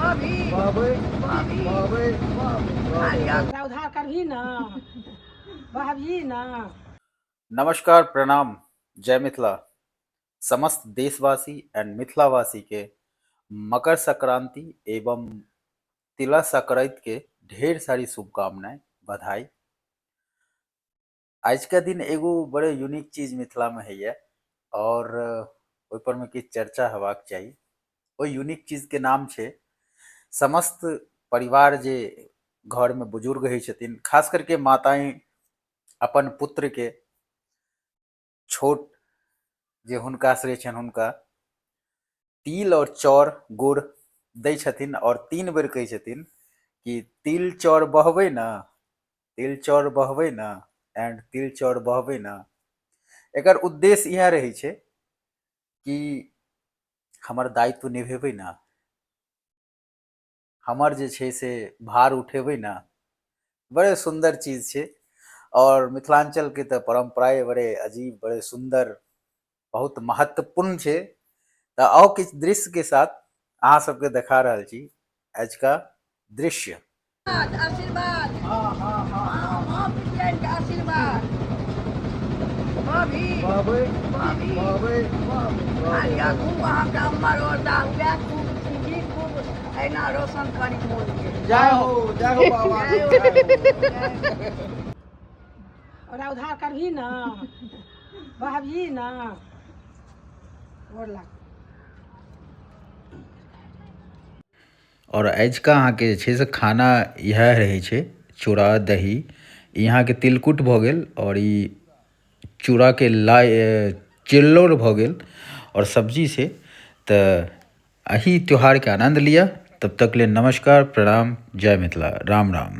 भाभी भाभी भाभी भाभी मेरा उधार कर भी ना भाभी ना। नमस्कार, प्रणाम, जय मिथिला। समस्त देशवासी एंड मिथिलावासी के मकर संक्रांति एवं तिला संक्रांति के ढेर सारी शुभकामनाएं, बधाई। आज का दिन एगो बड़े यूनिक चीज मिथिला में है और ओहि पर में किछु चर्चा हेबाक चाही। ओहि यूनिक चीज के नाम छे समस्त परिवार जे घर में बुजुर्ग होइ छथिन, खास करके माताएं अपन पुत्र के छोट जे हुनका श्रेय छनि हुनका तिल और चौर गुड़ दै छथिन और 3 बेर कहै छथिन कि तिल चौर बहबै ना, तिल चौर बहबै ना एंड तिल चौर बहबै ना। एकर उद्देश्य यह रहै छै कि हमर दायित्व निभेबै ना, हमर जे छै से भार उठेबै ना। बड़े सुंदर चीज छै और मिथिलांचल के तो परंपराएं बड़े अजीब, बड़े सुंदर, बहुत महत्वपूर्ण छै। तो आओ किछु दृश्य के साथ अहाँ सबके देखा रहल छी आज का दृश्य। आशीर्वाद हाँ हाँ हाँ हाँ हाँ पितियन के आशीर्वाद भाभी भाभी भाभी भाभी आलिया खूब अहाँके अम्बर और दाहुआ खूब सीधी खूब ऐना रोशन करी मोन के। जय हो बाबा जय हो, जय हो। और उधार कर भी ना भाभी ना गोर लाग। और आजका अहाँके जे छै से खाना इएह रहै छै, चूड़ा दही। यहाँ के तिलकुट भऽ गेल और ई चूड़ा के चिल्लौर भऽ गेल और सब्जी से। तऽ एही त्यौहार के आनंद लिया। तब तक ले नमस्कार, प्रणाम, जय मिथिला, राम राम।